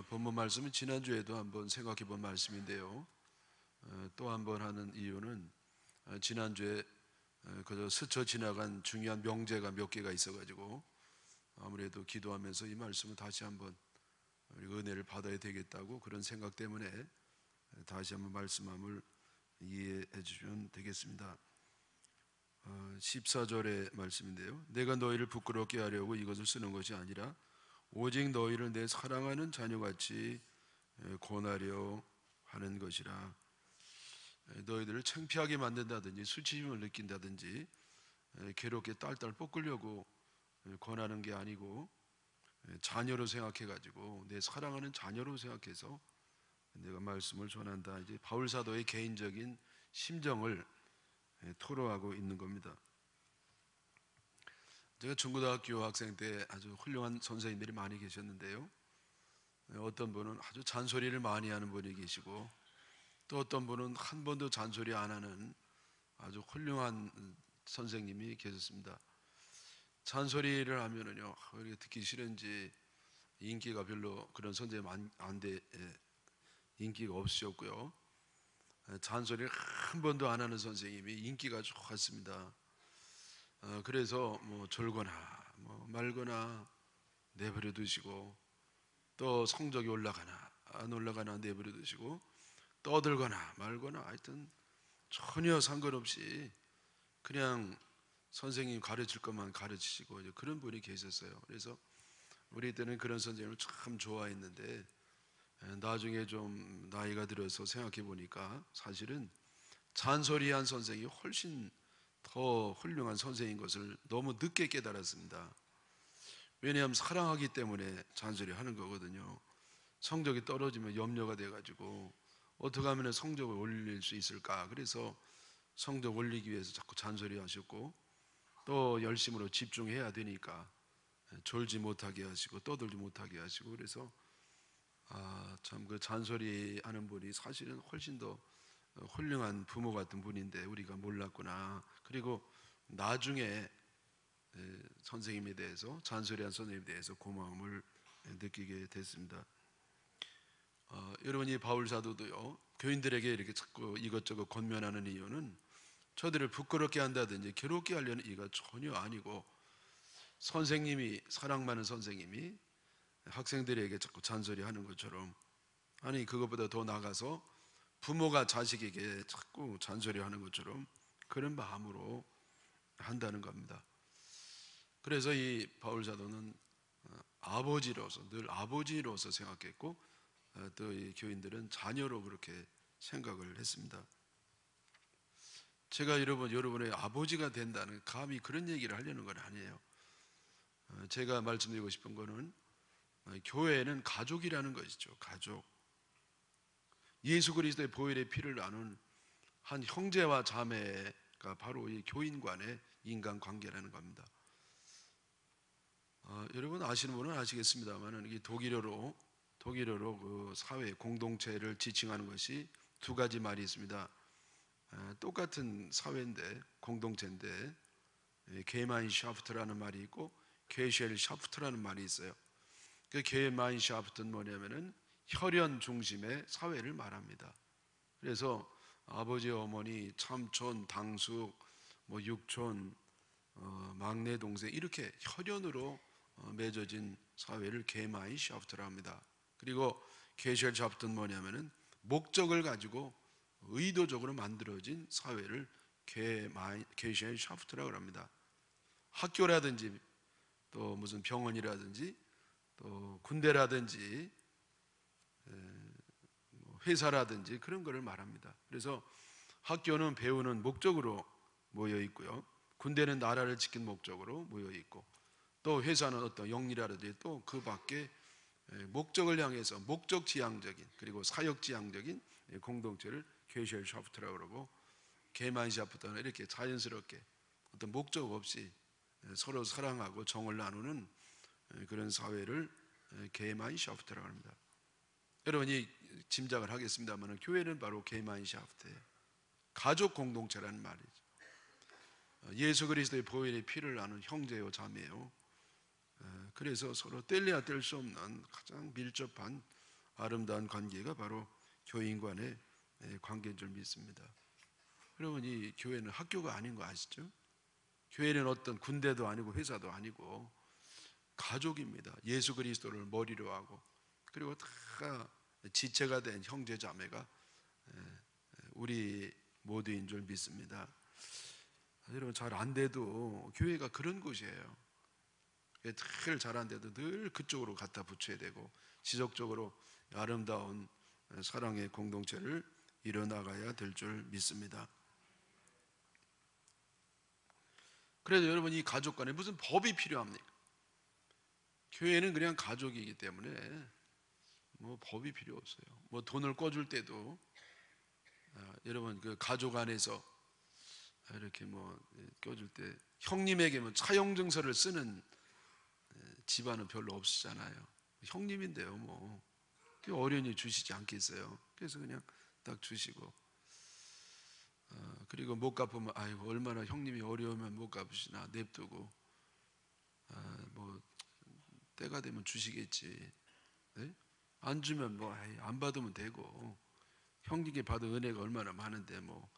본문 말씀은 지난주에도 한번 생각해 본 말씀인데요. 또 한번 하는 이유는 지난주에 그저 스쳐 지나간 중요한 명제가 몇 개가 있어가지고 아무래도 기도하면서 이 말씀을 다시 한번 우리가 은혜를 받아야 되겠다고 그런 생각 때문에 다시 한번 말씀함을 이해해 주시면 되겠습니다. 14절의 말씀인데요. 내가 너희를 부끄럽게 하려고 이것을 쓰는 것이 아니라 오직 너희를 내 사랑하는 자녀같이 권하려 하는 것이라. 너희들을 창피하게 만든다든지 수치심을 느낀다든지 괴롭게 딸딸 볶으려고 권하는 게 아니고 자녀로 생각해가지고 내 사랑하는 자녀로 생각해서 내가 말씀을 전한다. 이제 바울 사도의 개인적인 심정을 토로하고 있는 겁니다. 제가 중고등학교 학생 때 아주 훌륭한 선생님들이 많이 계셨는데요. 어떤 분은 아주 잔소리를 많이 하는 분이 계시고 또 어떤 분은 한 번도 잔소리 안 하는 아주 훌륭한 선생님이 계셨습니다. 잔소리를 하면은요, 듣기 싫은지 인기가 별로 그런 선생님 인기가 없으셨고요. 잔소리를 한 번도 안 하는 선생님이 인기가 좋았습니다. 그래서 뭐 졸거나 뭐 말거나 내버려 두시고 또 성적이 올라가나 안 올라가나 내버려 두시고 떠들거나 말거나 하여튼 전혀 상관없이 그냥 선생님 가르칠 것만 가르치시고 그런 분이 계셨어요. 그래서 우리 때는 그런 선생님을 참 좋아했는데 나중에 좀 나이가 들어서 생각해 보니까 사실은 잔소리한 선생이 훨씬 더 훌륭한 선생인 것을 너무 늦게 깨달았습니다. 왜냐하면 사랑하기 때문에 잔소리하는 거거든요. 성적이 떨어지면 염려가 돼가지고 어떻게 하면 성적을 올릴 수 있을까, 그래서 성적 올리기 위해서 자꾸 잔소리하셨고 또 열심으로 집중해야 되니까 졸지 못하게 하시고 떠들지 못하게 하시고, 그래서 참 그 잔소리하는 분이 사실은 훨씬 더 훌륭한 부모 같은 분인데 우리가 몰랐구나. 그리고 나중에 선생님에 대해서, 잔소리한 선생님에 대해서 고마움을 느끼게 됐습니다. 여러분이 바울 사도도요, 교인들에게 이렇게 자꾸 이것저것 권면하는 이유는 저들을 부끄럽게 한다든지 괴롭게 하려는 이유가 전혀 아니고, 선생님이, 사랑 많은 선생님이 학생들에게 자꾸 잔소리하는 것처럼, 아니 그것보다 더 나아가서 부모가 자식에게 자꾸 잔소리하는 것처럼 그런 마음으로 한다는 겁니다. 그래서 이 바울 사도는 아버지로서, 늘 아버지로서 생각했고 또 이 교인들은 자녀로 그렇게 생각을 했습니다. 제가 여러분의 아버지가 된다는, 감히 그런 얘기를 하려는 건 아니에요. 제가 말씀드리고 싶은 거는 교회는 가족이라는 것이죠. 가족. 예수 그리스도의 보혈의 피를 나눈 한 형제와 자매가 바로 이 교인 간의 인간관계라는 겁니다. 여러분 아시는 분은 아시겠습니다만, 이 독일어로 그 사회 공동체를 지칭하는 것이 두 가지 말이 있습니다. 똑같은 사회인데, 공동체인데 게마인샤프트라는 말이 있고 게쉘샤프트라는 말이 있어요. 그 게마인샤프트는 뭐냐면은 혈연 중심의 사회를 말합니다. 그래서 아버지, 어머니, 삼촌, 당숙, 뭐 육촌, 막내 동생, 이렇게 혈연으로 맺어진 사회를 게마인샤프트라 합니다. 그리고 게쉘샤프트는 뭐냐면은 목적을 가지고 의도적으로 만들어진 사회를 게쉘샤프트라고 합니다. 학교라든지 또 무슨 병원이라든지 또 군대라든지 회사라든지 그런 거를 말합니다. 그래서 학교는 배우는 목적으로 모여 있고요, 군대는 나라를 지키는 목적으로 모여 있고, 또 회사는 어떤 영리라든지 또 그 밖에 목적을 향해서 목적지향적인 그리고 사역지향적인 공동체를 게쉘샤프트라고 그러고, 게마인샤프트는 이렇게 자연스럽게 어떤 목적 없이 서로 사랑하고 정을 나누는 그런 사회를 게마인샤프트라고 합니다. 여러분이 짐작을 하겠습니다만 교회는 바로 게마인샤프트예요. 가족 공동체라는 말이죠. 예수 그리스도의 보혈의 피를 나눈 형제요 자매요. 그래서 서로 뗄래야 뗄 수 없는 가장 밀접한 아름다운 관계가 바로 교인 간의 관계인 줄 믿습니다. 여러분, 이 교회는 학교가 아닌 거 아시죠? 교회는 어떤 군대도 아니고 회사도 아니고 가족입니다. 예수 그리스도를 머리로 하고, 그리고 다 지체가 된 형제 자매가 우리 모두인 줄 믿습니다. 여러분, 잘 안 돼도 교회가 그런 곳이에요. 늘 잘 안 돼도 늘 그쪽으로 갖다 붙여야 되고, 지속적으로 아름다운 사랑의 공동체를 이뤄나가야 될 줄 믿습니다. 그래서 여러분, 이 가족 간에 무슨 법이 필요합니까? 교회는 그냥 가족이기 때문에 뭐 법이 필요 없어요. 뭐 돈을 꿔줄 때도 여러분, 그 가족 안에서 이렇게 뭐 껴줄 때 형님에게 뭐 차용증서를 쓰는 집안은 별로 없으잖아요. 형님인데요, 뭐 어련히 주시지 않겠어요. 그래서 그냥 딱 주시고, 그리고 못 갚으면 아이고 얼마나 형님이 어려우면 못 갚으시나 냅두고, 뭐 때가 되면 주시겠지. 네? 안 주면 뭐 안 받으면 되고, 형님께 받은 은혜가 얼마나 많은데 뭐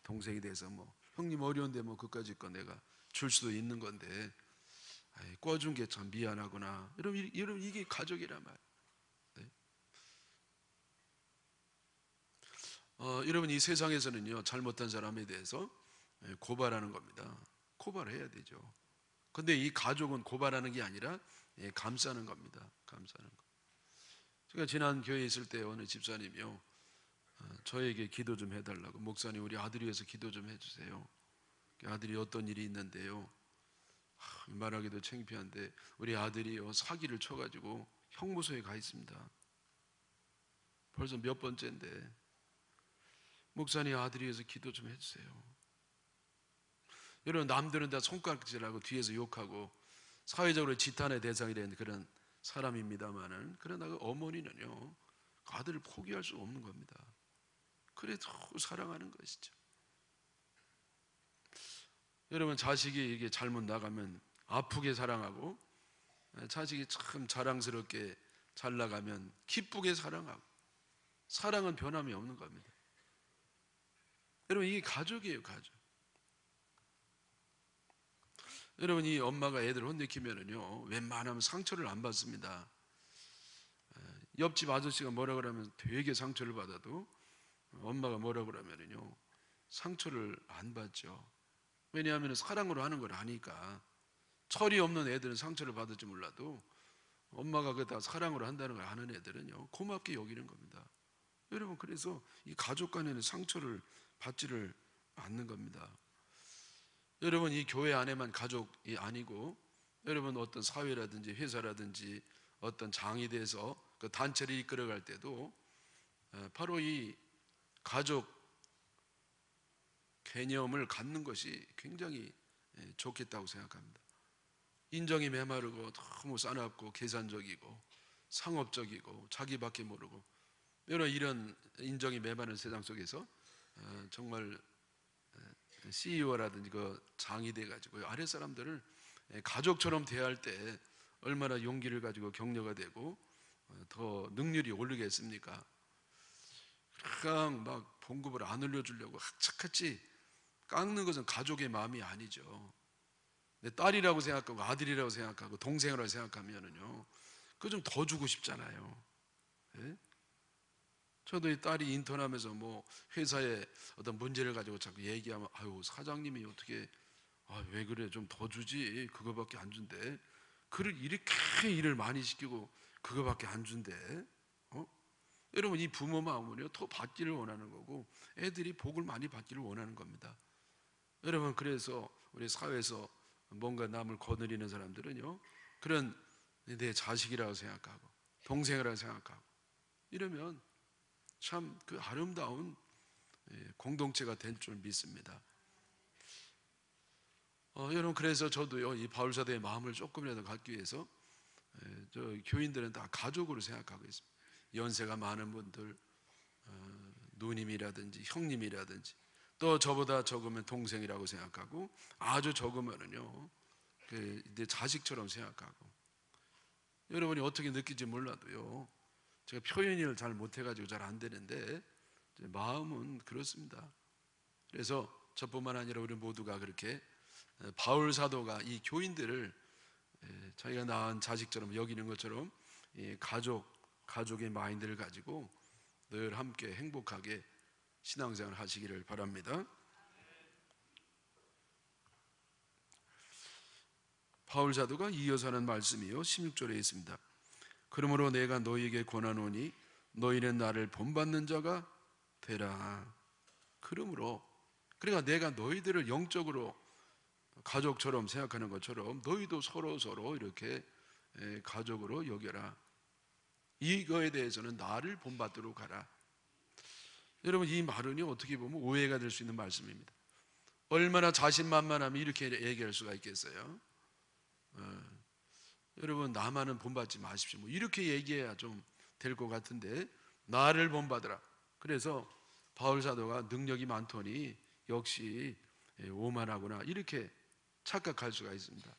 동생이 돼서 뭐 형님 어려운데 뭐 그까짓 거 내가 줄 수도 있는 건데 꿔준 게 참 미안하구나. 여러분 이게 가족이란 말이에요. 네? 여러분, 이 세상에서는요 잘못한 사람에 대해서 고발하는 겁니다. 고발해야 되죠. 근데 이 가족은 고발하는 게 아니라 감싸는 겁니다. 감싸는 거. 제가 지난 교회에 있을 때 어느 집사님이요, 저에게 기도 좀 해달라고, 목사님 우리 아들이 위해서 기도 좀 해주세요. 아들이 어떤 일이 있는데요, 말하기도 창피한데 우리 아들이요 사기를 쳐가지고 형무소에 가 있습니다. 벌써 몇 번째인데 목사님 아들이 위해서 기도 좀 해주세요. 여러분, 남들은 다 손가락질하고 뒤에서 욕하고 사회적으로 지탄의 대상이 된 그런 사람입니다만은, 그러나 그 어머니는요 아들을 포기할 수 없는 겁니다. 그래도 사랑하는 것이죠. 여러분, 자식이 이게 잘못 나가면 아프게 사랑하고, 자식이 참 자랑스럽게 잘 나가면 기쁘게 사랑하고, 사랑은 변함이 없는 겁니다. 여러분, 이게 가족이에요, 가족. 여러분, 이 엄마가 애들 혼내키면은요 웬만하면 상처를 안 받습니다. 옆집 아저씨가 뭐라 그러면 되게 상처를 받아도 엄마가 뭐라 그러면은요 상처를 안 받죠. 왜냐하면 사랑으로 하는 걸 아니까. 철이 없는 애들은 상처를 받을지 몰라도 엄마가 그다 사랑으로 한다는 걸 아는 애들은요 고맙게 여기는 겁니다. 여러분, 그래서 이 가족 간에는 상처를 받지를 않는 겁니다. 여러분, 이 교회 안에만 가족이 아니고, 여러분 어떤 사회라든지 회사라든지 어떤 장이 돼서 그 단체를 이끌어갈 때도 바로 이 가족 개념을 갖는 것이 굉장히 좋겠다고 생각합니다. 인정이 메마르고 너무 싸납고 계산적이고 상업적이고 자기밖에 모르고, 여러 이런 인정이 메마른 세상 속에서 정말 CEO라든지 그 장이 돼가지고 아래 사람들을 가족처럼 대할 때 얼마나 용기를 가지고 격려가 되고 더 능률이 오르겠습니까? 그냥 막 봉급을 안 올려주려고 학착같이 깎는 것은 가족의 마음이 아니죠. 내 딸이라고 생각하고 아들이라고 생각하고 동생이라고 생각하면은요 그거 좀 더 주고 싶잖아요. 예? 저도 이 딸이 인턴하면서 뭐 회사에 어떤 문제를 가지고 자꾸 얘기하면 아유 사장님이 어떻게 왜 그래 좀 더 주지 그거밖에 안 준대. 그를 이렇게 일을 많이 시키고 그거밖에 안 준대. 여러분, 이 부모 마음은요 더 받기를 원하는 거고 애들이 복을 많이 받기를 원하는 겁니다. 여러분, 그래서 우리 사회에서 뭔가 남을 거느리는 사람들은요 그런 내 자식이라고 생각하고 동생이라고 생각하고 이러면 참 그 아름다운 공동체가 될 줄 믿습니다. 여러분, 그래서 저도요 이 바울사도의 마음을 조금이라도 갖기 위해서 저 교인들은 다 가족으로 생각하고 있습니다. 연세가 많은 분들, 누님이라든지 형님이라든지, 또 저보다 적으면 동생이라고 생각하고, 아주 적으면은요 내 자식처럼 생각하고. 여러분이 어떻게 느낄지 몰라도요 제가 표현을 잘 못해가지고 잘 안 되는데 마음은 그렇습니다. 그래서 저뿐만 아니라 우리 모두가 그렇게 바울 사도가 이 교인들을 자기가 낳은 자식처럼 여기는 것처럼 가족의 마인드를 가지고 늘 함께 행복하게 신앙생활 하시기를 바랍니다. 바울 사도가 이어서 하는 말씀이요 16절에 있습니다. 그러므로 내가 너희에게 권하노니 너희는 나를 본받는 자가 되라. 그러므로, 그러니까 내가 너희들을 영적으로 가족처럼 생각하는 것처럼 너희도 서로 이렇게 가족으로 여겨라. 이거에 대해서는 나를 본받도록 하라. 여러분, 이 말은요 어떻게 보면 오해가 될 수 있는 말씀입니다. 얼마나 자신만만하면 이렇게 얘기할 수가 있겠어요? 여러분, 나만은 본받지 마십시오. 뭐 이렇게 얘기해야 좀 될 것 같은데, 나를 본받으라. 그래서 바울 사도가 능력이 많더니 역시 오만하구나 이렇게 착각할 수가 있습니다.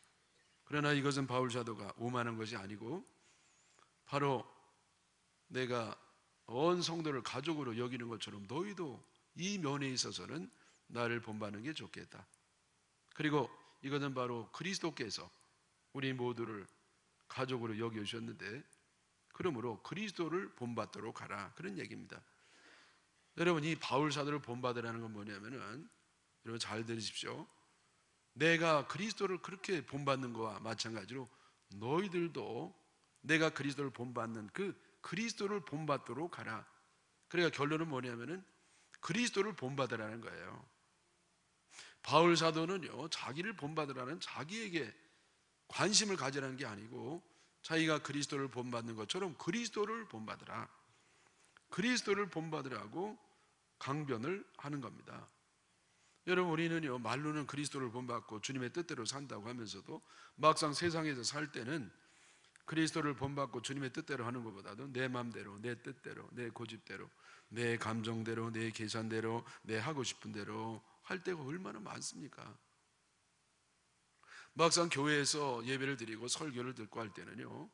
그러나 이것은 바울 사도가 오만한 것이 아니고 바로 내가 온 성도를 가족으로 여기는 것처럼 너희도 이 면에 있어서는 나를 본받는 게 좋겠다. 그리고 이것은 바로 그리스도께서 우리 모두를 가족으로 여겨주셨는데, 그러므로 그리스도를 본받도록 하라, 그런 얘기입니다. 여러분, 이 바울 사도를 본받으라는 건 뭐냐면은, 여러분 잘 들으십시오. 내가 그리스도를 그렇게 본받는 거와 마찬가지로 너희들도 내가 그리스도를 본받는 그 그리스도를 본받도록 하라. 그러니까 결론은 뭐냐면은 그리스도를 본받으라는 거예요. 바울 사도는요 자기를 본받으라는, 자기에게 관심을 가지라는 게 아니고 자기가 그리스도를 본받는 것처럼 그리스도를 본받으라, 그리스도를 본받으라고 강변을 하는 겁니다. 여러분, 우리는요 말로는 그리스도를 본받고 주님의 뜻대로 산다고 하면서도 막상 세상에서 살 때는 그리스도를 본받고 주님의 뜻대로 하는 것보다도 내 맘대로, 내 뜻대로, 내 고집대로, 내 감정대로, 내 계산대로, 내 하고 싶은 대로 할 때가 얼마나 많습니까? 막상 교회에서 예배를 드리고 설교를 듣고 할 때는요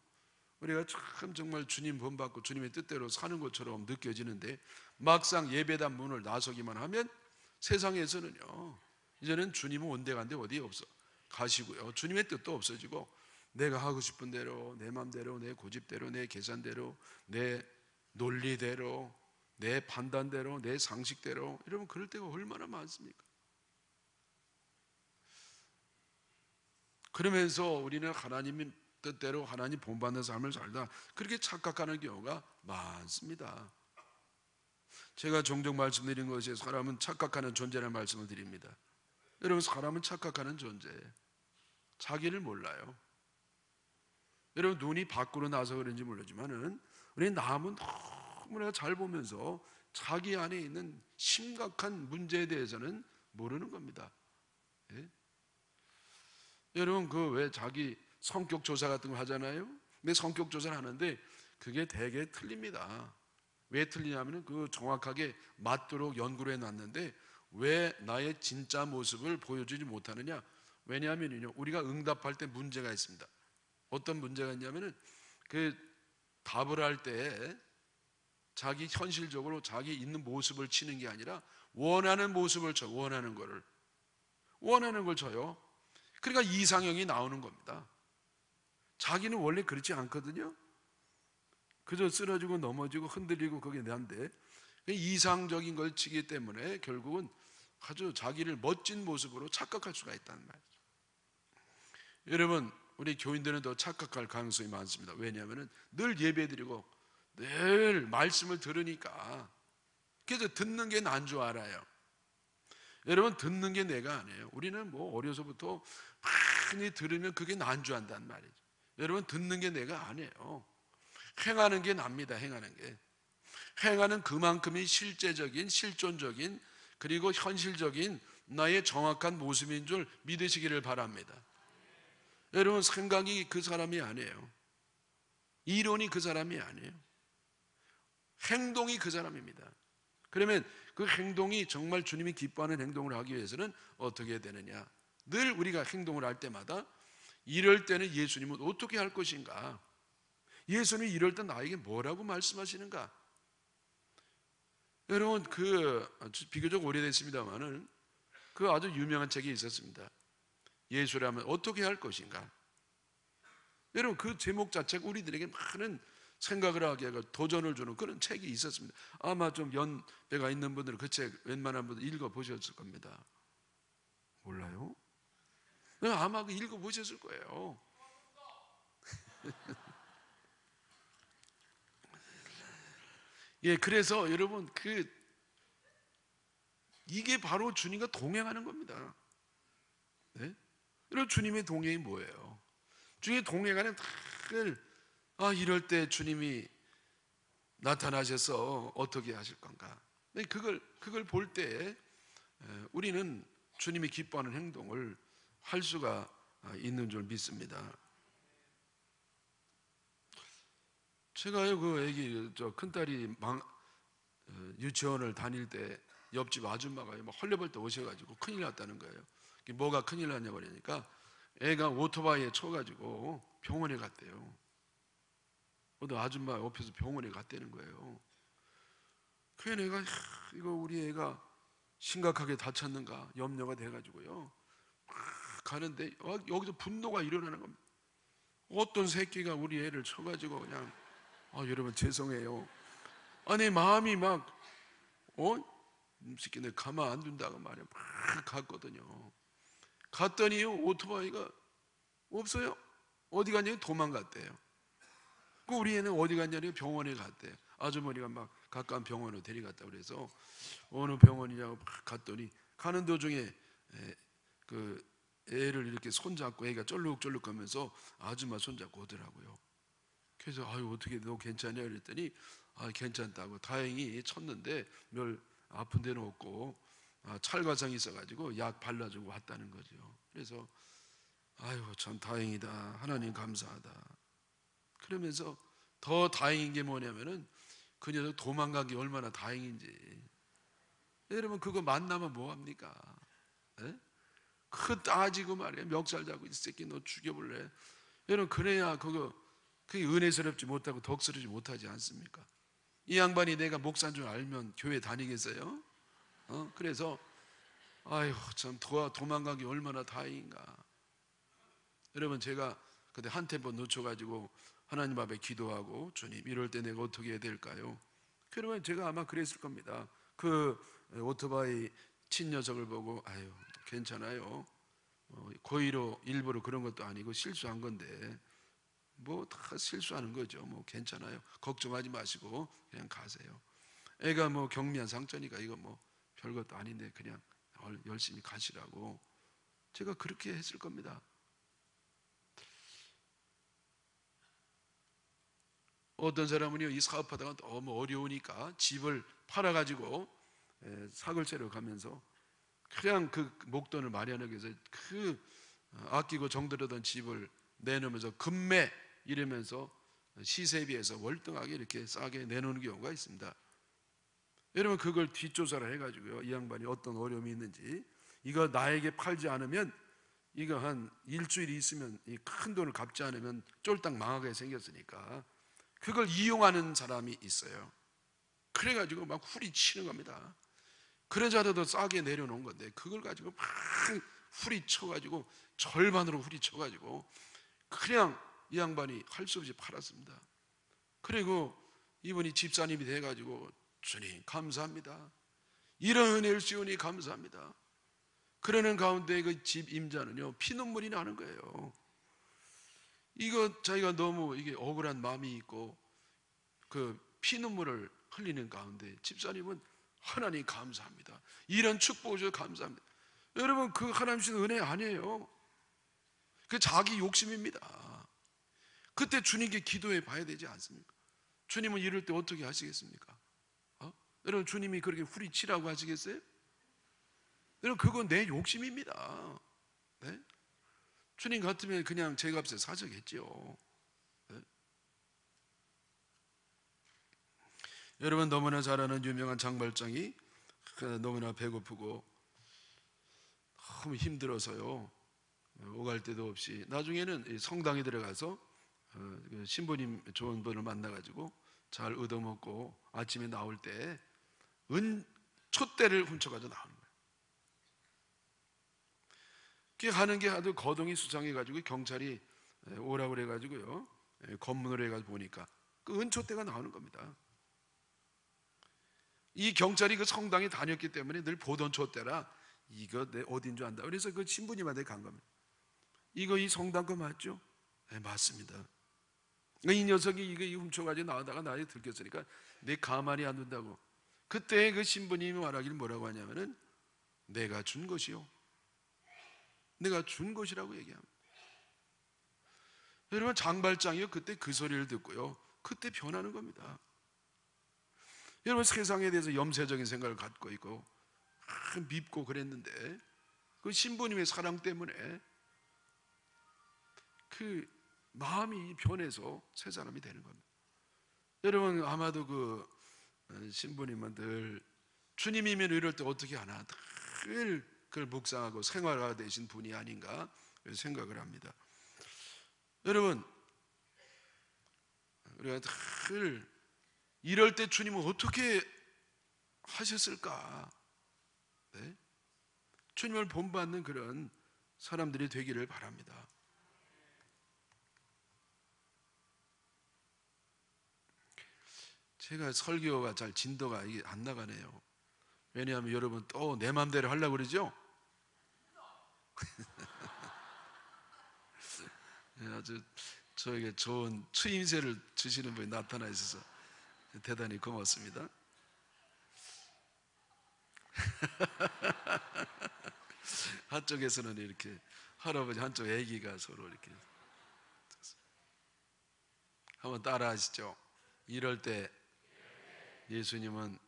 우리가 참 정말 주님 본받고 주님의 뜻대로 사는 것처럼 느껴지는데, 막상 예배당 문을 나서기만 하면 세상에서는요 이제는 주님은 온데간데 어디에 없어 가시고요, 주님의 뜻도 없어지고 내가 하고 싶은 대로, 내 맘대로, 내 고집대로, 내 계산대로, 내 논리대로, 내 판단대로, 내 상식대로, 여러분 그럴 때가 얼마나 많습니까? 그러면서 우리는 하나님 뜻대로 하나님 본받는 삶을 살다 그렇게 착각하는 경우가 많습니다. 제가 종종 말씀드린 것이 사람은 착각하는 존재라는 말씀을 드립니다. 여러분, 사람은 착각하는 존재예요. 자기를 몰라요. 여러분, 눈이 밖으로 나서 그런지 모르지만은 우리 남은 너무나 잘 보면서 자기 안에 있는 심각한 문제에 대해서는 모르는 겁니다. 예? 여러분, 그 왜 자기 성격 조사 같은 거 하잖아요. 근데 성격 조사를 하는데 그게 되게 틀립니다. 왜 틀리냐면은 그 정확하게 맞도록 연구를 해놨는데 왜 나의 진짜 모습을 보여주지 못하느냐? 왜냐하면요 우리가 응답할 때 문제가 있습니다. 어떤 문제가 있냐면은 그 답을 할 때 자기 현실적으로 자기 있는 모습을 치는 게 아니라 원하는 모습을 쳐, 원하는 걸 쳐요. 그러니까 이상형이 나오는 겁니다. 자기는 원래 그렇지 않거든요. 그저 쓰러지고 넘어지고 흔들리고 그게 난데 이상적인 걸 치기 때문에 결국은 아주 자기를 멋진 모습으로 착각할 수가 있다는 말이죠. 여러분, 우리 교인들은 더 착각할 가능성이 많습니다. 왜냐하면 늘 예배드리고 늘 말씀을 들으니까, 그래서 듣는 게 난 줄 알아요. 여러분, 듣는 게 내가 아니에요. 우리는 뭐 어려서부터 많이 들으면 그게 난 줄 안단 말이죠. 여러분, 듣는 게 내가 아니에요. 행하는 게 납니다. 행하는 그만큼이 실제적인, 실존적인, 그리고 현실적인 나의 정확한 모습인 줄 믿으시기를 바랍니다. 여러분, 생각이 그 사람이 아니에요. 이론이 그 사람이 아니에요. 행동이 그 사람입니다. 그러면 그 행동이 정말 주님이 기뻐하는 행동을 하기 위해서는 어떻게 되느냐? 늘 우리가 행동을 할 때마다 이럴 때는 예수님은 어떻게 할 것인가? 예수님이 이럴 때 나에게 뭐라고 말씀하시는가? 여러분, 비교적 오래됐습니다만은 그 아주 유명한 책이 있었습니다. 예수라면 어떻게 할 것인가? 여러분, 그 제목 자체가 우리들에게 많은 생각을 하게 하고 도전을 주는 그런 책이 있었습니다. 아마 좀 연배가 있는 분들은 그 책 웬만한 분들 읽어보셨을 겁니다. 몰라요? 아마 그 읽어보셨을 거예요. 예, 그래서 여러분, 이게 바로 주님과 동행하는 겁니다. 네? 여러분, 주님의 동행이 뭐예요? 주님의 동행하는 이럴 때 주님이 나타나셔서 어떻게 하실 건가? 그걸 볼 때 우리는 주님이 기뻐하는 행동을 할 수가 있는 줄 믿습니다. 제가요, 큰딸이 유치원을 다닐 때 옆집 아줌마가 막 헐레벌떡 오셔가지고 큰일 났다는 거예요. 뭐가 큰일 났냐고 그러니까 애가 오토바이에 쳐가지고 병원에 갔대요. 어떤 아줌마 옆에서 병원에 갔다는 거예요. 그래 내가 이거 우리 애가 심각하게 다쳤는가 염려가 돼가지고요. 가는데 여기서 분노가 일어나는 겁니다. 어떤 새끼가 우리 애를 쳐가지고 그냥 여러분 죄송해요. 내 마음이 막 이 새끼 내 가만 안 둔다고 말이야. 막 갔거든요. 갔더니요 오토바이가 없어요. 어디 갔냐니 도망갔대요. 우리 애는 어디 갔냐니 병원에 갔대요. 아주머니가 막 가까운 병원으로 데려갔다 그래서 어느 병원이냐고 막 갔더니 가는 도중에 애를 이렇게 손잡고 애가 쫄룩쫄룩하면서 아줌마 손잡고 오더라고요. 그래서 어떻게 너 괜찮냐 그랬더니 괜찮다고 다행히 쳤는데 별 아픈 데는 없고 찰과상이 있어가지고 약 발라주고 왔다는 거죠. 그래서 참 다행이다 하나님 감사하다. 그러면서 더 다행인 게 뭐냐면은 그 녀석 도망간 게 얼마나 다행인지. 여러분 그거 만나면 뭐합니까? 네? 따지고 말이야 멱살 잡고 이 새끼 너 죽여볼래? 여러분 그래야 그게 은혜스럽지 못하고 덕스럽지 못하지 않습니까? 이 양반이 내가 목사인 줄 알면 교회 다니겠어요? 그래서 참 도망간 게 얼마나 다행인가. 여러분 제가 그때 한 템포 놓쳐가지고 하나님 앞에 기도하고 주님 이럴 때 내가 어떻게 해야 될까요? 그러면 제가 아마 그랬을 겁니다. 그 오토바이 친 녀석을 보고 괜찮아요. 고의로 일부러 그런 것도 아니고 실수한 건데 뭐 다 실수하는 거죠. 뭐 괜찮아요. 걱정하지 마시고 그냥 가세요. 애가 뭐 경미한 상처니까 이거 뭐 별것도 아닌데 그냥 열심히 가시라고 제가 그렇게 했을 겁니다. 어떤 사람은요 이 사업하다가 너무 어려우니까 집을 팔아가지고 사글세로 가면서 그냥 그 목돈을 마련하기 위해서 아끼고 정들었던 집을 내놓으면서 금매 이러면서 시세에 비해서 월등하게 이렇게 싸게 내놓는 경우가 있습니다. 여러분 그걸 뒷조사를 해가지고요 이 양반이 어떤 어려움이 있는지 이거 나에게 팔지 않으면 이거 한 일주일이 있으면 이 큰 돈을 갚지 않으면 쫄딱 망하게 생겼으니까 그걸 이용하는 사람이 있어요. 그래가지고 막 후리치는 겁니다. 그러자라도 싸게 내려놓은 건데 그걸 가지고 막 후리쳐가지고 절반으로 후리쳐가지고 그냥 이 양반이 할 수 없이 팔았습니다. 그리고 이분이 집사님이 돼가지고 주님 감사합니다. 이런 은혜를 주오니 감사합니다. 그러는 가운데 그 집 임자는요 피눈물이 나는 거예요. 이거 자기가 너무 이게 억울한 마음이 있고 그 피눈물을 흘리는 가운데 집사님은 하나님 감사합니다. 이런 축복을 주셔서 감사합니다. 여러분 그 하나님 주신 은혜 아니에요. 그 자기 욕심입니다. 그때 주님께 기도해 봐야 되지 않습니까? 주님은 이럴 때 어떻게 하시겠습니까? 여러분 주님이 그렇게 후리치라고 하시겠어요? 여러분 그건 내 욕심입니다. 네? 주님 같으면 그냥 제 값에 사셨겠죠. 네? 여러분 너무나 잘 아는 유명한 장발장이 너무나 배고프고 너무 힘들어서요 오갈 데도 없이 나중에는 성당에 들어가서 그 신부님 좋은 분을 만나가지고 잘 얻어먹고 아침에 나올 때 촛대를 훔쳐가지고 나오는 거예요. 그게 하는 게 아주 거동이 수상해가지고 경찰이 오라고 그래가지고요, 검문을 해가지고 보니까 그 은촛대가 나오는 겁니다. 이 경찰이 그 성당에 다녔기 때문에 늘 보던 촛대라 이거 내 어딘 줄 안다. 그래서 그 신부님한테 간 겁니다. 이거 이 성당 거 맞죠? 네, 맞습니다. 이 녀석이 이거 훔쳐가지고 나오다가 나에 들켰으니까 내 가만히 안 둔다고. 그때 그 신부님이 말하길 뭐라고 하냐면은 내가 준 것이요, 내가 준 것이라고 얘기합니다. 여러분, 장발장이요 그때 그 소리를 듣고요 그때 변하는 겁니다. 여러분, 세상에 대해서 염세적인 생각을 갖고 있고 밉고 그랬는데 그 신부님의 사랑 때문에 그 마음이 변해서 새 사람이 되는 겁니다. 여러분, 아마도 그 신부님은 늘 주님이면 이럴 때 어떻게 하나 늘 그걸 묵상하고 생활화 되신 분이 아닌가 생각을 합니다. 여러분, 우리가 늘 이럴 때 주님은 어떻게 하셨을까? 네? 주님을 본받는 그런 사람들이 되기를 바랍니다. 제가 설교가 잘 진도가 이게 안 나가네요. 왜냐하면 여러분 또 내 맘대로 하려고 그러죠? 아주 저에게 좋은 추임새를 주시는 분이 나타나 있어서 대단히 고맙습니다. 한쪽에서는 이렇게 할아버지, 한쪽 애기가 서로 이렇게. 한번 따라 하시죠. 이럴 때 예수님은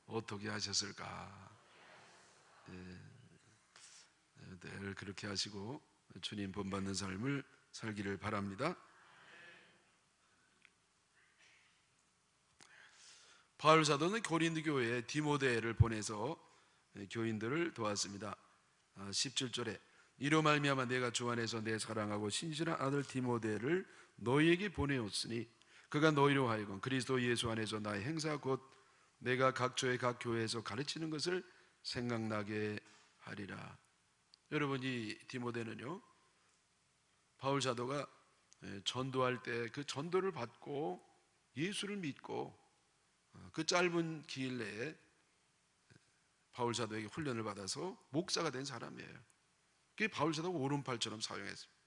어떻게 하셨을까? 늘 그렇게 하시고 주님 본받는 삶을 살기를 바랍니다. 바울 사도는 고린도 교회에 디모데를 보내서 교인들을 도왔습니다. 17절에 이로 말미암아 내가 주 안에서 내 사랑하고 신실한 아들 디모데를 너희에게 보내었으니 그가 너희로 하여금 그리스도 예수 안에서 나의 행사 곧 내가 각처의 각 교회에서 가르치는 것을 생각나게 하리라. 여러분, 이 디모데는요 바울 사도가 전도할 때 그 전도를 받고 예수를 믿고 그 짧은 기일 내에 바울 사도에게 훈련을 받아서 목사가 된 사람이에요. 그게 바울 사도가 오른팔처럼 사용했습니다.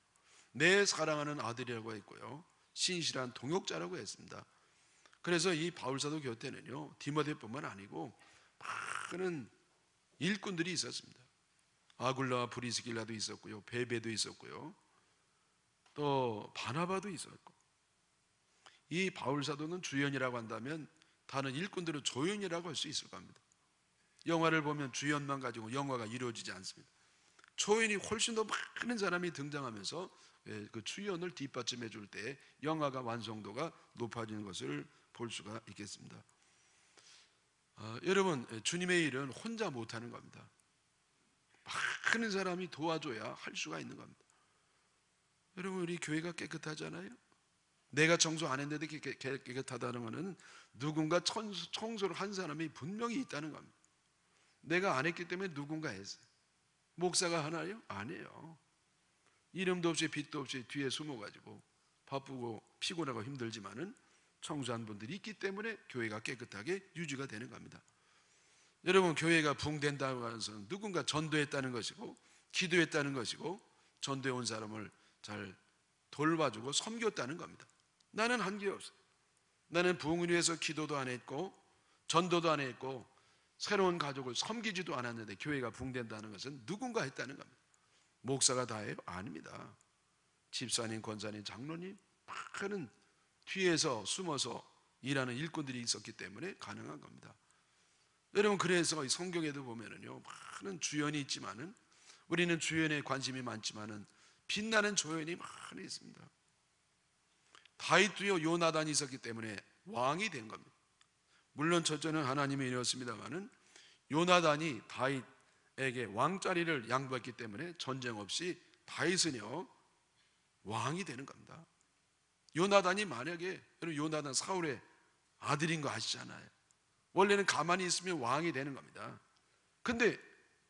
내 사랑하는 아들이라고 했고요, 신실한 동역자라고 했습니다. 그래서 이 바울 사도 곁에는요 디모데뿐만 아니고 많은 일꾼들이 있었습니다. 아굴라와 브리스길라도 있었고요, 베베도 있었고요, 또 바나바도 있었고. 이 바울 사도는 주연이라고 한다면 다른 일꾼들은 조연이라고 할 수 있을 겁니다. 영화를 보면 주연만 가지고 영화가 이루어지지 않습니다. 조연이 훨씬 더 많은 사람이 등장하면서 그 주연을 뒷받침해 줄 때 영화가 완성도가 높아지는 것을 볼 수가 있겠습니다. 여러분, 주님의 일은 혼자 못하는 겁니다. 많은 사람이 도와줘야 할 수가 있는 겁니다. 여러분, 우리 교회가 깨끗하잖아요. 내가 청소 안 했는데 깨끗하다는 것은 누군가 청소를 한 사람이 분명히 있다는 겁니다. 내가 안 했기 때문에 누군가 했어요. 목사가 하나요? 아니에요. 이름도 없이 빛도 없이 뒤에 숨어가지고 바쁘고 피곤하고 힘들지만은 청소한 분들이 있기 때문에 교회가 깨끗하게 유지가 되는 겁니다. 여러분, 교회가 붕된다고 하는 것은 누군가 전도했다는 것이고 기도했다는 것이고 전도해 온 사람을 잘 돌봐주고 섬겼다는 겁니다. 나는 한 게 없어요. 나는 부흥을 위해서 기도도 안 했고 전도도 안 했고 새로운 가족을 섬기지도 않았는데 교회가 붕된다는 것은 누군가 했다는 겁니다. 목사가 다 해요? 아닙니다. 집사님, 권사님, 장로님 많은 뒤에서 숨어서 일하는 일꾼들이 있었기 때문에 가능한 겁니다. 여러분, 그래서 성경에도 보면은요 많은 주연이 있지만은 우리는 주연에 관심이 많지만은 빛나는 조연이 많이 있습니다. 다윗도요 요나단이 있었기 때문에 왕이 된 겁니다. 물론 첫째는 하나님의 일이었습니다만은 요나단이 다윗에게 왕자리를 양보했기 때문에 전쟁 없이 다윗은요 왕이 되는 겁니다. 요나단이 만약에, 여러분 요나단 사울의 아들인 거 아시잖아요. 원래는 가만히 있으면 왕이 되는 겁니다. 근데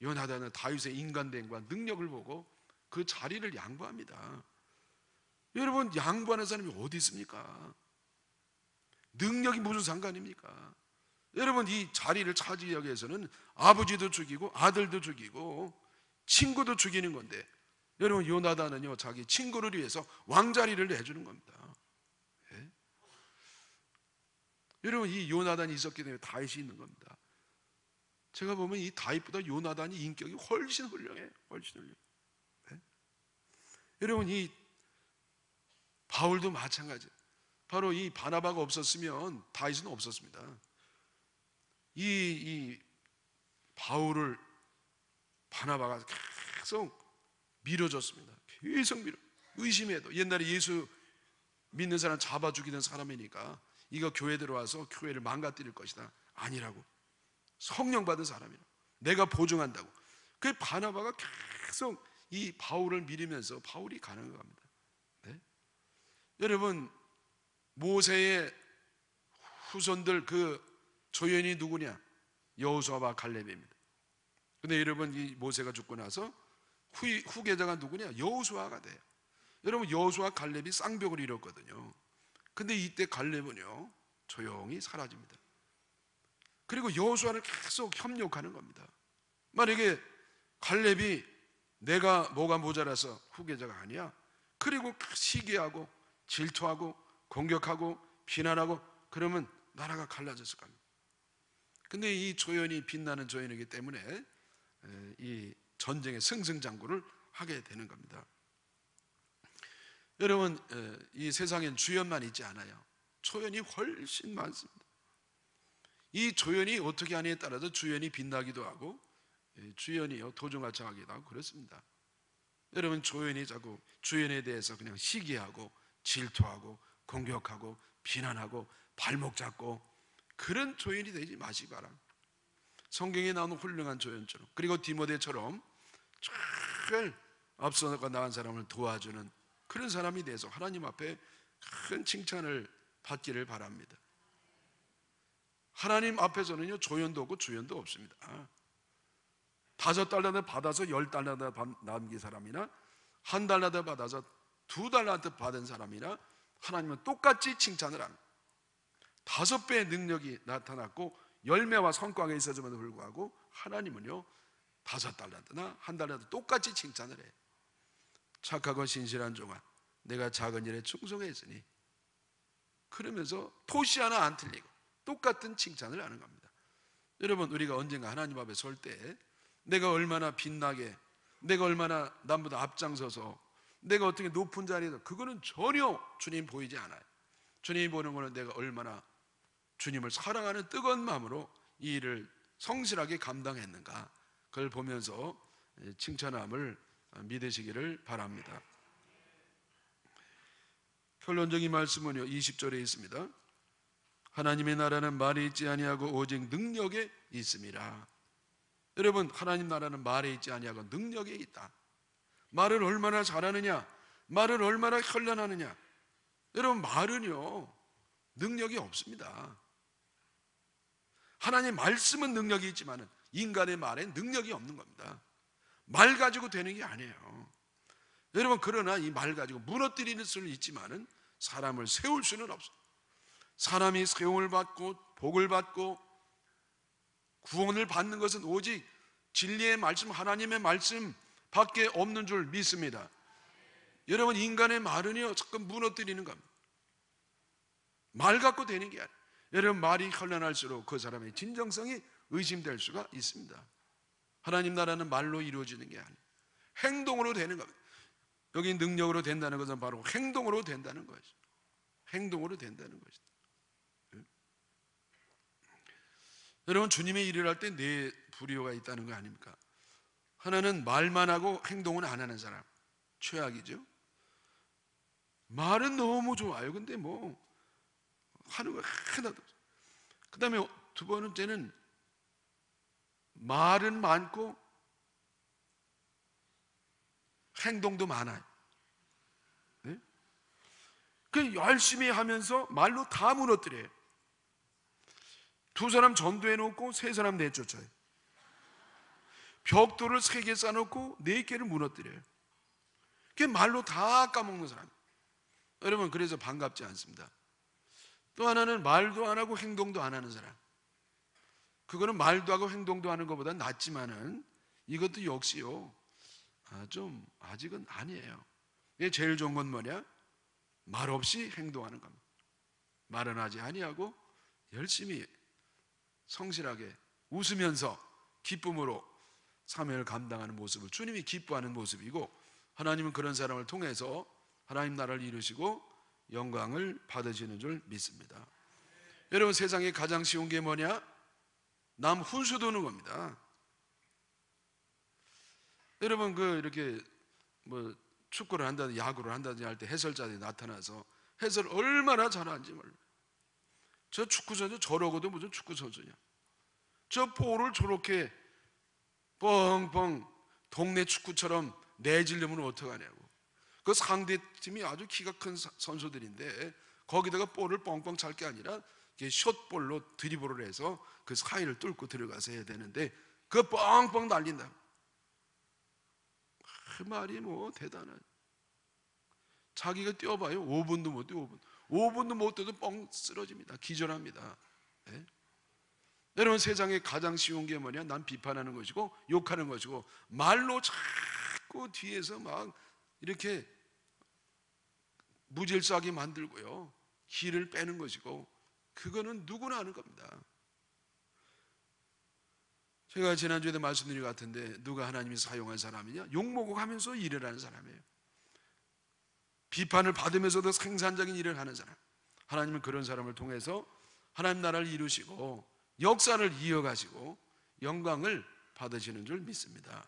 요나단은 다윗의 인간됨과 능력을 보고 그 자리를 양보합니다. 여러분, 양보하는 사람이 어디 있습니까? 능력이 무슨 상관입니까? 여러분, 이 자리를 차지하기 위해서는 아버지도 죽이고 아들도 죽이고 친구도 죽이는 건데, 여러분 요나단은요 자기 친구를 위해서 왕자리를 내주는 겁니다. 예? 여러분, 이 요나단이 있었기 때문에 다윗이 있는 겁니다. 제가 보면 이 다윗보다 요나단이 인격이 훨씬 훌륭해요. 훨씬 훌륭해요. 예? 여러분, 이 바울도 마찬가지. 바로 이 바나바가 없었으면 다윗은 없었습니다. 이 바울을 바나바가 계속 밀어줬습니다. 계속 의심해도, 옛날에 예수 믿는 사람 잡아 죽이던 사람이니까 이거 교회 들어와서 교회를 망가뜨릴 것이다. 아니라고. 성령 받은 사람이라. 내가 보증한다고. 그 바나바가 계속 이 바울을 밀으면서 바울이 가는 겁니다. 네? 여러분, 모세의 후손들 그 조연이 누구냐? 여호수아와 갈렙입니다. 근데 여러분, 이 모세가 죽고 나서 후계자가 누구냐? 여호수아가 돼요. 여러분, 여호수아 갈렙이 쌍벽을 이뤘거든요. 근데 이때 갈렙은요 조용히 사라집니다. 그리고 여호수아를 계속 협력하는 겁니다. 만약에 갈렙이 내가 뭐가 모자라서 후계자가 아니야, 그리고 시기하고 질투하고 공격하고 비난하고 그러면 나라가 갈라졌을 겁니다. 근데 이 조연이 빛나는 조연이기 때문에 이 전쟁의 승승장구를 하게 되는 겁니다. 여러분, 이 세상엔 주연만 있지 않아요. 조연이 훨씬 많습니다. 이 조연이 어떻게 하느냐에 따라서 주연이 빛나기도 하고 주연이 도중하청하기도 하고 그렇습니다. 여러분, 조연이 자꾸 주연에 대해서 그냥 시기하고 질투하고 공격하고 비난하고 발목 잡고 그런 조연이 되지 마시기 바랍니다. 성경에 나오는 훌륭한 조연처럼, 그리고 디모데처럼 잘 앞서가 나간 사람을 도와주는 그런 사람이 돼서 하나님 앞에 큰 칭찬을 받기를 바랍니다. 하나님 앞에서는요 조연도 없고 주연도 없습니다. 5달란트 받아서 10달란트 남긴 사람이나 1달란트 받아서 2달란트 받은 사람이나 하나님은 똑같이 칭찬을 합니다. 5배의 능력이 나타났고 열매와 성과가 있어짐에도 불구하고 하나님은요 5달란트나 1달란트 똑같이 칭찬을 해요. 착하고 신실한 종아, 내가 작은 일에 충성했으니, 그러면서 토시 하나 안 틀리고 똑같은 칭찬을 하는 겁니다. 여러분, 우리가 언젠가 하나님 앞에 설 때 내가 얼마나 빛나게, 내가 얼마나 남보다 앞장서서 내가 어떻게 높은 자리에서, 그거는 전혀 주님 보이지 않아요. 주님이 보는 거는 내가 얼마나 주님을 사랑하는 뜨거운 마음으로 이 일을 성실하게 감당했는가, 그걸 보면서 칭찬함을 믿으시기를 바랍니다. 결론적인 말씀은요 20절에 있습니다. 하나님의 나라는 말에 있지 아니하고 오직 능력에 있습니다. 여러분, 하나님 나라는 말에 있지 아니하고 능력에 있다. 말을 얼마나 잘하느냐, 말을 얼마나 현란하느냐. 여러분, 말은요 능력이 없습니다. 하나님 말씀은 능력이 있지만 인간의 말에 능력이 없는 겁니다. 말 가지고 되는 게 아니에요. 여러분, 그러나 이 말 가지고 무너뜨리는 수는 있지만 사람을 세울 수는 없어요. 사람이 세움을 받고 복을 받고 구원을 받는 것은 오직 진리의 말씀, 하나님의 말씀 밖에 없는 줄 믿습니다. 여러분, 인간의 말은요 자꾸 무너뜨리는 겁니다. 말 갖고 되는 게 아니에요. 여러분, 말이 현란할수록 그 사람의 진정성이 의심될 수가 있습니다. 하나님 나라는 말로 이루어지는 게 아니에요. 행동으로 되는 겁니다. 여기 능력으로 된다는 것은 바로 행동으로 된다는 것이죠. 행동으로 된다는 것이죠. 여러분, 주님의 일을 할 때 네 부류가 있다는 거 아닙니까? 하나는 말만 하고 행동은 안 하는 사람, 최악이죠. 말은 너무 좋아요. 근데 뭐 하는 거 하나도 없어요. 그 다음에 두 번째는 말은 많고 행동도 많아요. 네? 그 열심히 하면서 말로 다 무너뜨려요. 두 사람 전도해 놓고 세 사람 내쫓아요. 벽돌을 3개 쌓아놓고 4개를 무너뜨려요. 그게 말로 다 까먹는 사람. 여러분, 그래서 반갑지 않습니다. 또 하나는 말도 안 하고 행동도 안 하는 사람. 그거는 말도 하고 행동도 하는 것보다 낫지만은 이것도 역시요, 좀 아직은 아니에요. 이게 제일 좋은 건 뭐냐? 말 없이 행동하는 겁니다. 말은 하지 아니하고 열심히 성실하게 웃으면서 기쁨으로 사명을 감당하는 모습을 주님이 기뻐하는 모습이고, 하나님은 그런 사람을 통해서 하나님 나라를 이루시고 영광을 받으시는 줄 믿습니다. 여러분, 세상에 가장 쉬운 게 뭐냐? 남 훈수 두는 겁니다. 여러분, 이렇게 뭐 축구를 한다든지 야구를 한다든지 할 때 해설자들이 나타나서 해설 얼마나 잘하는지 몰라요. 저 축구 선수 저러고도 무슨 축구 선수냐? 저 볼을 저렇게 뻥뻥 동네 축구처럼 내지려면 어떡하냐고. 그 상대 팀이 아주 키가 큰 선수들인데 거기다가 볼을 뻥뻥 찰 게 아니라 숏볼로 드리블을 해서 그 사이를 뚫고 들어가서 해야 되는데 그 뻥뻥 날린다. 그 말이 뭐 대단한. 자기가 뛰어봐요. 5분도 못 뛰어. 5분도 못 뛰어도 뻥 쓰러집니다. 기절합니다. 네? 여러분, 세상에 가장 쉬운 게 뭐냐? 난 비판하는 것이고 욕하는 것이고 말로 자꾸 뒤에서 막 이렇게 무질서하게 만들고요, 기를 빼는 것이고, 그거는 누구나 하는 겁니다. 제가 지난주에도 말씀드린 것 같은데 누가 하나님이 사용한 사람이냐? 욕먹고 하면서 일을 하는 사람이에요. 비판을 받으면서도 생산적인 일을 하는 사람. 하나님은 그런 사람을 통해서 하나님 나라를 이루시고 역사를 이어가시고 영광을 받으시는 줄 믿습니다.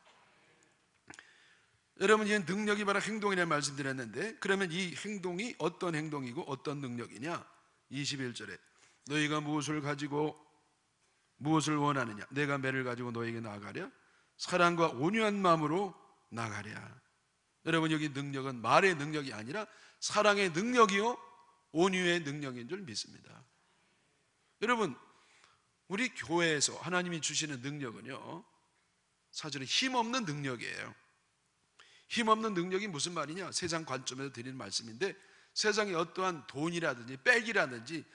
여러분, 이 능력이 바로 행동이라는 말씀드렸는데, 그러면 이 행동이 어떤 행동이고 어떤 능력이냐? 21절에 너희가 무엇을 가지고 무엇을 원하느냐? 내가 매를 가지고 너에게 나아가랴? 사랑과 온유한 마음으로 나가랴. 여러분, 여기 능력은 말의 능력이 아니라 사랑의 능력이요 온유의 능력인 줄 믿습니다. 여러분, 우리 교회에서 하나님이 주시는 능력은요, 사실은 힘없는 능력이에요. 힘없는 능력이 무슨 말이냐? 세상 관점에서 드리는 말씀인데, 세상에 어떠한 돈이라든지 백이라든지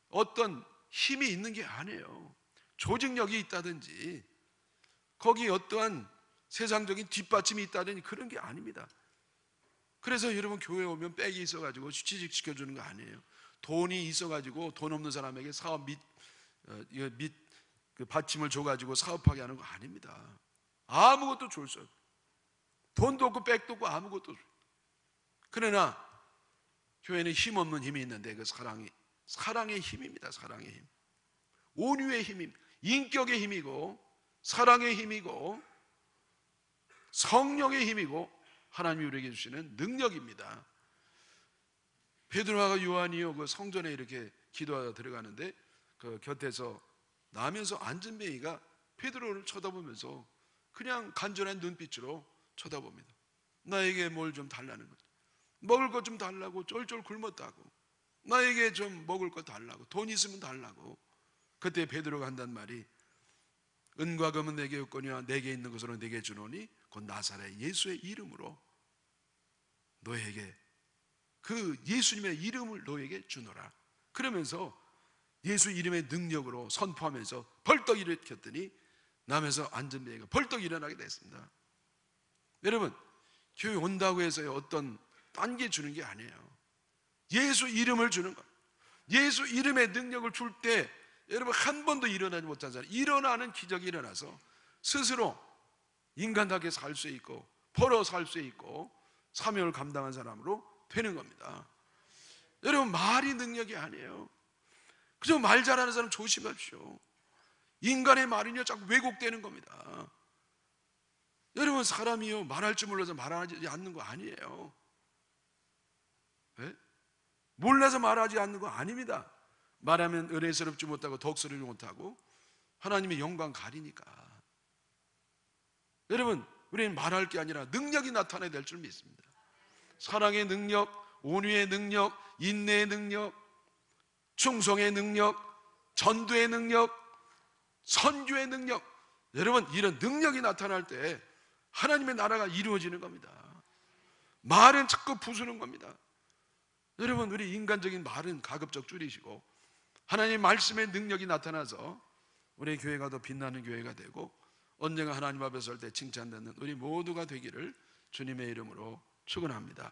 어떤 힘이 있는 게 아니에요. 조직력이 있다든지 거기 어떠한 세상적인 뒷받침이 있다든지 그런 게 아닙니다. 그래서 여러분, 교회에 오면 백이 있어가지고 취직시켜주는 거 아니에요. 돈이 있어가지고 돈 없는 사람에게 사업 및 그 받침을 줘가지고 사업하게 하는 거 아닙니다. 아무것도 줄 수 없어요. 돈도 없고 백도 없고 아무것도 없어요. 그러나 교회는 힘없는 힘이 있는데 그 사랑의 힘입니다. 사랑의 힘, 온유의 힘입니다. 인격의 힘이고 사랑의 힘이고 성령의 힘이고 하나님이 우리에게 주시는 능력입니다. 베드로와 요한이요, 그 성전에 이렇게 기도하다 들어가는데 그 곁에서 나면서 앉은 뱅이가 베드로를 쳐다보면서 그냥 간절한 눈빛으로 쳐다봅니다. 나에게 뭘 좀 달라는 거죠. 먹을 것 좀 달라고 쫄쫄 굶었다고. 나에게 좀 먹을 것 달라고. 돈 있으면 달라고. 그때 베드로가 한단 말이, 은과 금은 내게 없거니와 내게 있는 것으로 내게 주노니 곧 나사렛 예수의 이름으로 너에게, 그 예수님의 이름을 너에게 주노라. 그러면서 예수 이름의 능력으로 선포하면서 벌떡 일으켰더니 남에서 앉은 뱅이가 벌떡 일어나게 됐습니다. 여러분, 교회 온다고 해서 어떤 딴 게 주는 게 아니에요. 예수 이름을 주는 거예요. 예수 이름의 능력을 줄 때 여러분, 한 번도 일어나지 못하잖아요. 일어나는 기적이 일어나서 스스로 인간답게 살 수 있고 벌어 살 수 있고 사명을 감당한 사람으로 되는 겁니다. 여러분, 말이 능력이 아니에요. 그저 말 잘하는 사람 조심하십시오. 인간의 말이요 자꾸 왜곡되는 겁니다. 여러분, 사람이요 말할 줄 몰라서 말하지 않는 거 아니에요. 네? 몰라서 말하지 않는 거 아닙니다. 말하면 은혜스럽지 못하고 덕스럽지 못하고 하나님의 영광 가리니까. 여러분, 우리는 말할 게 아니라 능력이 나타나야 될 줄 믿습니다. 사랑의 능력, 온유의 능력, 인내의 능력, 충성의 능력, 전도의 능력, 선교의 능력, 여러분 이런 능력이 나타날 때 하나님의 나라가 이루어지는 겁니다. 말은 자꾸 부수는 겁니다. 여러분 우리 인간적인 말은 가급적 줄이시고 하나님의 말씀의 능력이 나타나서 우리 교회가 더 빛나는 교회가 되고 언젠가 하나님 앞에 설 때 칭찬받는 우리 모두가 되기를 주님의 이름으로 축원합니다.